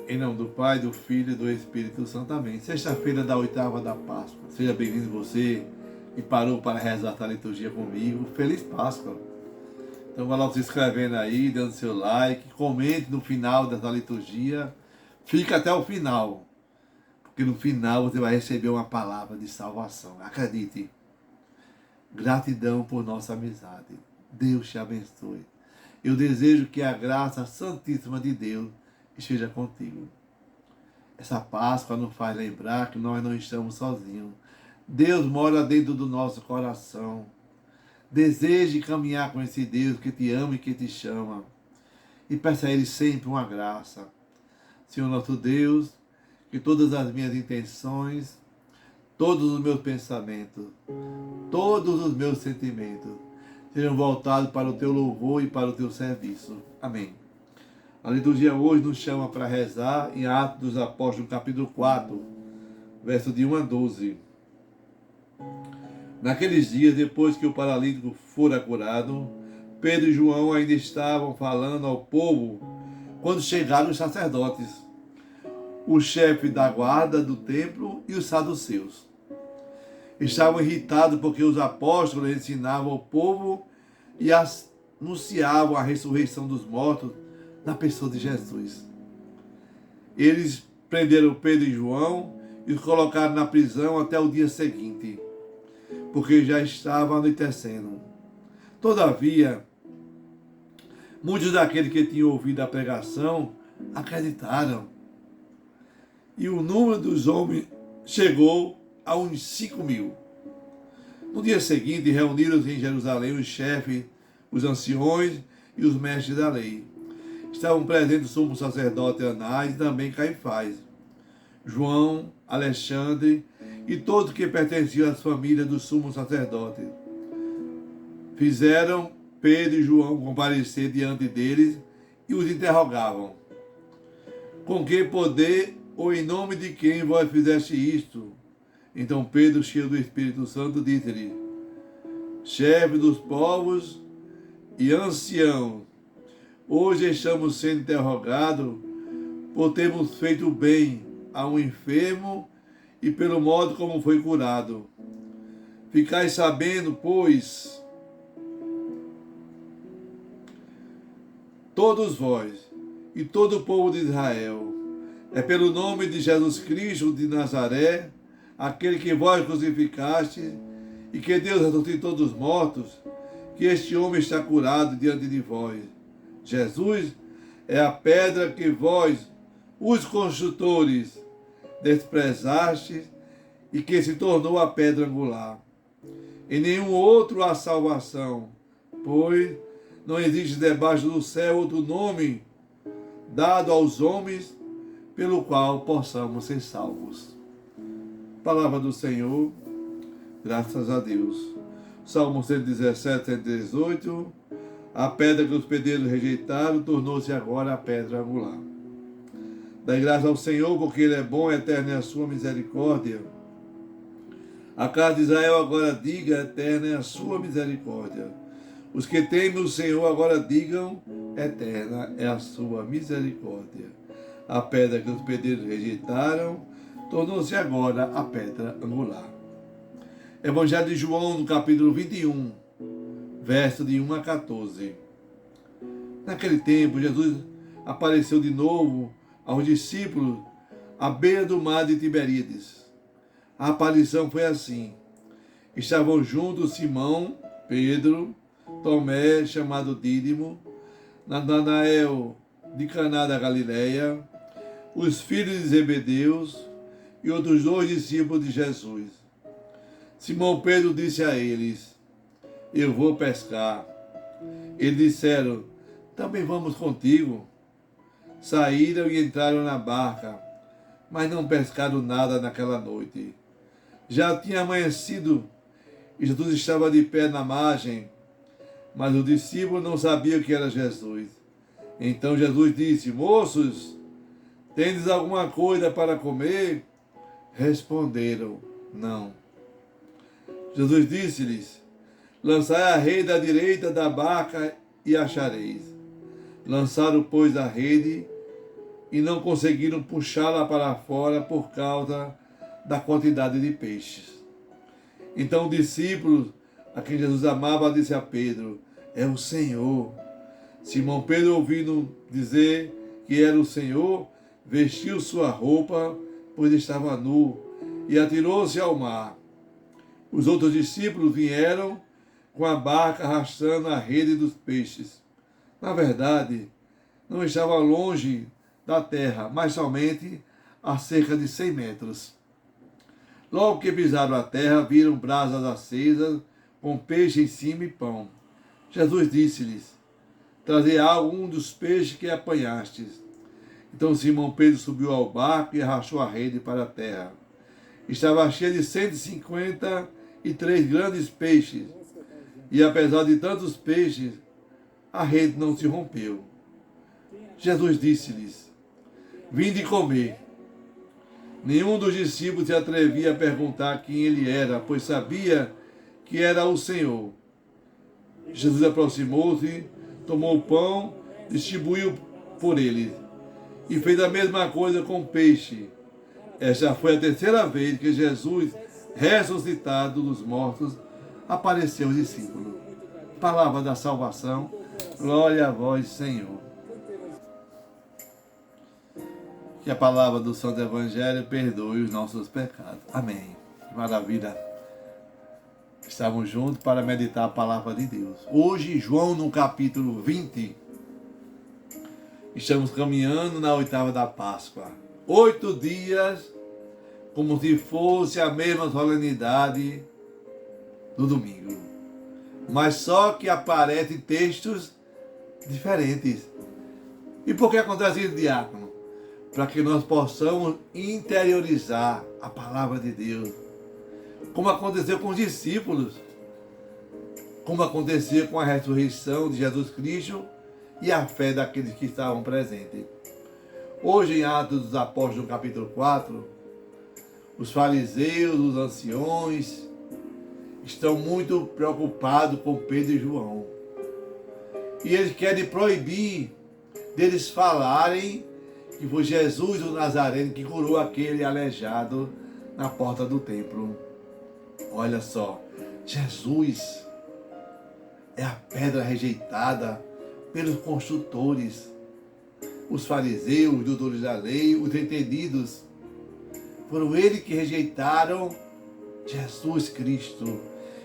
Em nome do Pai, do Filho e do Espírito Santo. Amém. Sexta-feira da oitava da Páscoa. Seja bem-vindo você que parou para rezar a liturgia comigo. Feliz Páscoa. Então vai logo se inscrevendo aí, dando seu like, comente no final dessa liturgia. Fica até o final, porque no final você vai receber uma palavra de salvação. Acredite. Gratidão por nossa amizade. Deus te abençoe. Eu desejo que a graça santíssima de Deus esteja contigo. Essa Páscoa nos faz lembrar que nós não estamos sozinhos. Deus mora dentro do nosso coração. Deseje caminhar com esse Deus que te ama e que te chama. E peça a Ele sempre uma graça. Senhor nosso Deus, que todas as minhas intenções, todos os meus pensamentos, todos os meus sentimentos sejam voltados para o Teu louvor e para o Teu serviço. Amém. A liturgia hoje nos chama para rezar em Atos dos Apóstolos, capítulo 4, verso de 1 a 12. Naqueles dias, depois que o paralítico fora curado, Pedro e João ainda estavam falando ao povo quando chegaram os sacerdotes, o chefe da guarda do templo e os saduceus. Estavam irritados porque os apóstolos ensinavam ao povo e anunciavam a ressurreição dos mortos na pessoa de Jesus. Eles prenderam Pedro e João e os colocaram na prisão até o dia seguinte, porque já estava anoitecendo. Todavia, muitos daqueles que tinham ouvido a pregação acreditaram, e o número dos homens chegou a uns 5.000. No dia seguinte, reuniram-se em Jerusalém os chefes, os anciões e os mestres da lei. Estavam presentes o sumo sacerdote Anás e também Caifás, João, Alexandre e todos que pertenciam às famílias do sumo sacerdote. Fizeram Pedro e João comparecer diante deles e os interrogavam: com que poder ou em nome de quem vós fizeste isto? Então Pedro, cheio do Espírito Santo, disse-lhe: chefe dos povos e ancião, hoje estamos sendo interrogados por termos feito bem a um enfermo e pelo modo como foi curado. Ficai sabendo, pois, todos vós e todo o povo de Israel, é pelo nome de Jesus Cristo de Nazaré, aquele que vós crucificaste e que Deus ressuscitou dos mortos, que este homem está curado diante de vós. Jesus é a pedra que vós, os construtores, desprezastes e que se tornou a pedra angular. Em nenhum outro há salvação, pois não existe debaixo do céu outro nome dado aos homens pelo qual possamos ser salvos. Palavra do Senhor, graças a Deus. Salmo 117, 118. A pedra que os pedreiros rejeitaram tornou-se agora a pedra angular. Dai graças ao Senhor, porque Ele é bom, eterna é a sua misericórdia. A casa de Israel agora diga, eterna é a sua misericórdia. Os que temem o Senhor agora digam, eterna é a sua misericórdia. A pedra que os pedreiros rejeitaram tornou-se agora a pedra angular. Evangelho de João, no capítulo 21, verso de 1 a 14. Naquele tempo, Jesus apareceu de novo aos discípulos à beira do mar de Tiberíades. A aparição foi assim: estavam juntos Simão, Pedro, Tomé, chamado Dídimo, Natanael de Caná da Galileia, os filhos de Zebedeus e outros 2 discípulos de Jesus. Simão Pedro disse a eles: eu vou pescar. Eles disseram: também vamos contigo. Saíram e entraram na barca, mas não pescaram nada naquela noite. Já tinha amanhecido e Jesus estava de pé na margem, mas os discípulos não sabiam que era Jesus. Então Jesus disse: moços, tendes alguma coisa para comer? Responderam: não. Jesus disse-lhes: lançai a rede à direita da barca e achareis. Lançaram, pois, a rede e não conseguiram puxá-la para fora por causa da quantidade de peixes. Então o discípulo, a quem Jesus amava, disse a Pedro: é o Senhor. Simão Pedro, ouvindo dizer que era o Senhor, vestiu sua roupa, pois estava nu, e atirou-se ao mar. Os outros discípulos vieram com a barca arrastando a rede dos peixes. Na verdade, não estava longe da terra, mas somente a cerca de 100 metros. Logo que pisaram a terra, viram brasas acesas, com peixe em cima e pão. Jesus disse-lhes: trazei algum dos peixes que apanhastes. Então Simão Pedro subiu ao barco e arrastou a rede para a terra. Estava cheia de 153 grandes peixes, e apesar de tantos peixes, a rede não se rompeu. Jesus disse-lhes: vinde comer. Nenhum dos discípulos se atrevia a perguntar quem ele era, pois sabia que era o Senhor. Jesus aproximou-se, tomou o pão, distribuiu por eles e fez a mesma coisa com o peixe. Esta foi a terceira vez que Jesus, ressuscitado dos mortos, apareceu aos discípulos. Palavra da salvação, glória a vós, Senhor. Que a palavra do Santo Evangelho perdoe os nossos pecados. Amém. Que maravilha. Estamos juntos para meditar a palavra de Deus. Hoje, João, no capítulo 20, estamos caminhando na oitava da Páscoa. 8 dias, como se fosse a mesma solenidade do domingo. Mas só que aparecem textos diferentes. E por que acontece isso, diácono? Para que nós possamos interiorizar a palavra de Deus, como aconteceu com os discípulos, como aconteceu com a ressurreição de Jesus Cristo e a fé daqueles que estavam presentes. Hoje, em Atos dos Apóstolos, capítulo 4, os fariseus, os anciões, estão muito preocupados com Pedro e João. E eles querem proibir deles falarem que foi Jesus o Nazareno que curou aquele aleijado na porta do templo. Olha só, Jesus é a pedra rejeitada pelos construtores, os fariseus, os doutores da lei, os entendidos. Foram eles que rejeitaram Jesus Cristo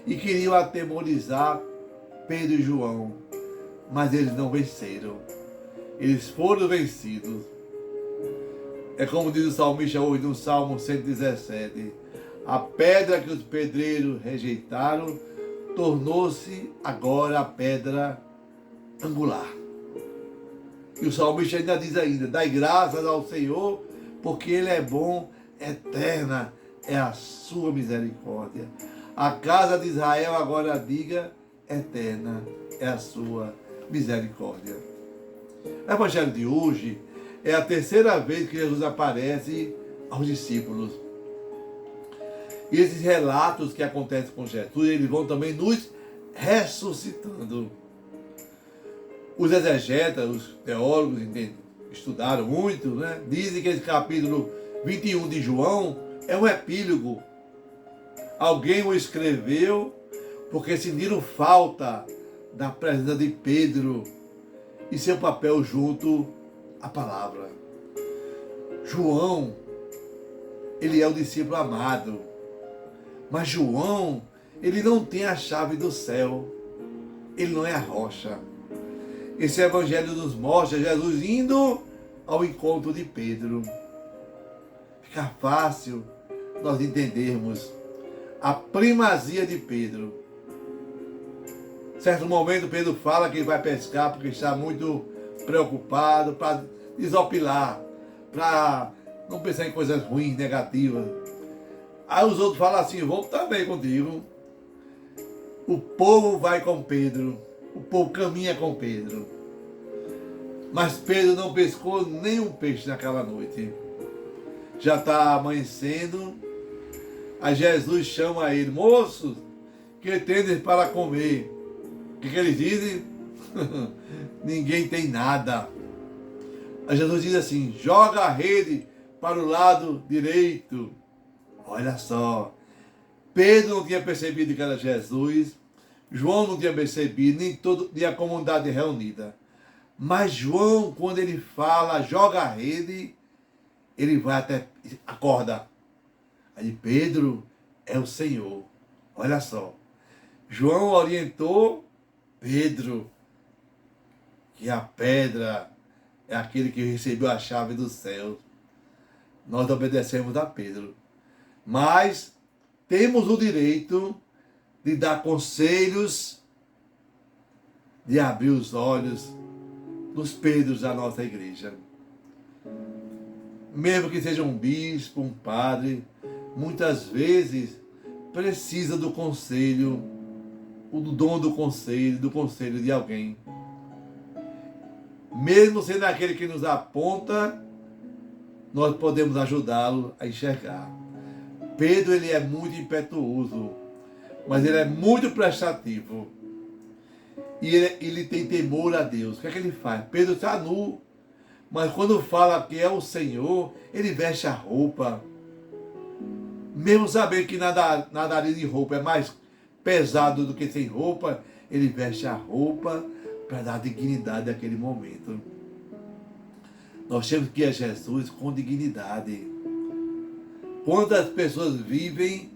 e queriam atemorizar Pedro e João, mas eles não venceram. Eles foram vencidos. É como diz o salmista hoje no Salmo 117. A pedra que os pedreiros rejeitaram tornou-se agora a pedra angular. E o salmista ainda diz ainda: dai graças ao Senhor, porque Ele é bom, eterna é a sua misericórdia. A casa de Israel agora diga: eterna é a sua misericórdia. O Evangelho de hoje é a terceira vez que Jesus aparece aos discípulos. E esses relatos que acontecem com Jesus, eles vão também nos ressuscitando. Os exegetas, os teólogos estudaram muito, né? Dizem que esse capítulo 21 de João é um epílogo. Alguém o escreveu porque sentiram falta da presença de Pedro e seu papel junto à palavra. João, ele é o discípulo amado. Mas João, ele não tem a chave do céu. Ele não é a rocha. Esse evangelho nos mostra Jesus indo ao encontro de Pedro. Fica fácil nós entendermos a primazia de Pedro. Certo momento Pedro fala que ele vai pescar porque está muito preocupado, para desopilar, para não pensar em coisas ruins, negativas. Aí os outros falam assim: vou também contigo. O povo vai com Pedro, o povo caminha com Pedro. Mas Pedro não pescou nenhum peixe naquela noite. Já está amanhecendo. Aí Jesus chama ele: moços, que tendes para comer? O que eles dizem? Ninguém tem nada. Mas Jesus diz assim: joga a rede para o lado direito. Olha só. Pedro não tinha percebido que era Jesus. João não tinha percebido, nem a comunidade reunida. Mas João, quando ele fala, joga a rede, ele vai até, acorda. Aí Pedro é o Senhor. Olha só. João orientou Pedro que a pedra é aquele que recebeu a chave do céu. Nós obedecemos a Pedro. Mas temos o direito de dar conselhos, de abrir os olhos dos Pedros da nossa igreja. Mesmo que seja um bispo, um padre, muitas vezes precisa do conselho, do dom do conselho de alguém. Mesmo sendo aquele que nos aponta, nós podemos ajudá-lo a enxergar. Pedro, ele é muito impetuoso, mas ele é muito prestativo. E ele tem temor a Deus. O que é que ele faz? Pedro está nu, mas quando fala que é o Senhor, ele veste a roupa. Mesmo sabendo que nadar de roupa é mais pesado do que sem roupa, ele veste a roupa para dar dignidade àquele momento. Nós temos que ir a Jesus com dignidade. Quantas pessoas vivem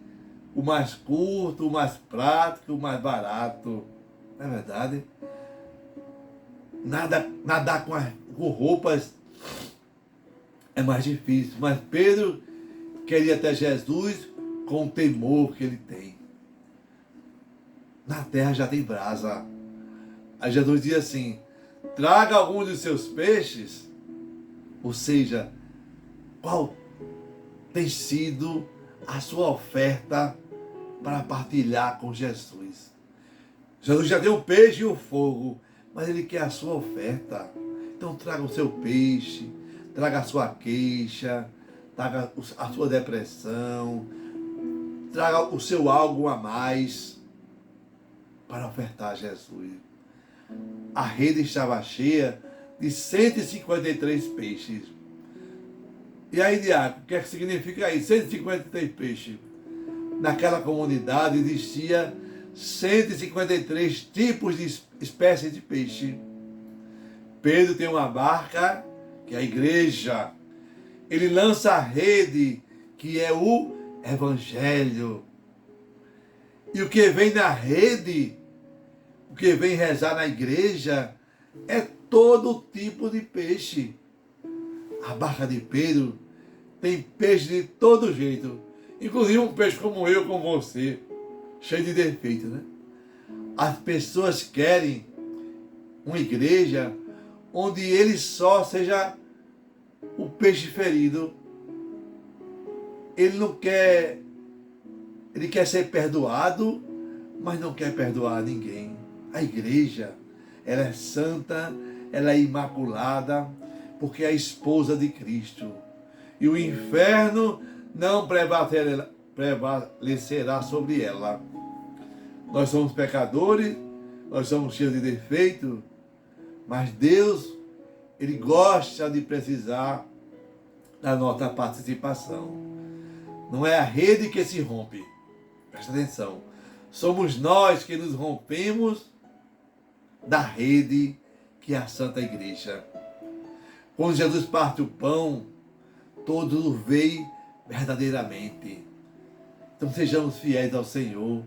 o mais curto, o mais prático, o mais barato? Não é verdade? Nadar com roupas é mais difícil. Mas Pedro queria até Jesus com o temor que ele tem. Na terra já tem brasa. Aí Jesus diz assim: traga alguns dos seus peixes. Ou seja, qual tem sido a sua oferta para partilhar com Jesus? Jesus já deu o peixe e o fogo, mas ele quer a sua oferta. Então traga o seu peixe, traga a sua queixa, traga a sua depressão, traga o seu algo a mais para ofertar a Jesus. A rede estava cheia de 153 peixes. E aí, Diácono, o que é que significa isso? 153 peixes. Naquela comunidade existia 153 tipos de espécies de peixe. Pedro tem uma barca, que é a igreja. Ele lança a rede, que é o evangelho. E o que vem na rede, o que vem rezar na igreja, é todo tipo de peixe. A barca de Pedro tem peixe de todo jeito. Inclusive um peixe como eu, como você, cheio de defeitos, né? As pessoas querem uma igreja onde ele só seja o peixe ferido. Ele não quer, ele quer ser perdoado, mas não quer perdoar ninguém. A igreja, ela é santa, ela é imaculada, porque é a esposa de Cristo. E o inferno não prevalecerá sobre ela. Nós somos pecadores, nós somos cheios de defeito, mas Deus, ele gosta de precisar da nossa participação. Não é a rede que se rompe. Presta atenção. Somos nós que nos rompemos da rede que é a Santa Igreja. Quando Jesus parte o pão, todos o veem verdadeiramente. Então sejamos fiéis ao Senhor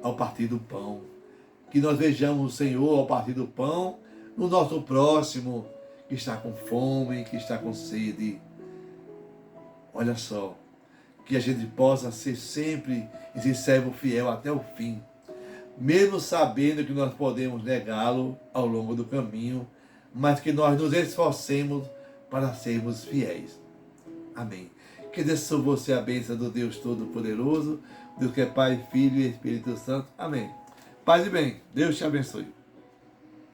ao partir do pão. Que nós vejamos o Senhor ao partir do pão no nosso próximo, que está com fome, que está com sede. Olha só, que a gente possa ser sempre esse servo fiel até o fim, mesmo sabendo que nós podemos negá-lo ao longo do caminho, mas que nós nos esforcemos para sermos fiéis. Amém. Que desça sobre você a bênção do Deus Todo-Poderoso, Deus que é Pai, Filho e Espírito Santo. Amém. Paz e bem. Deus te abençoe.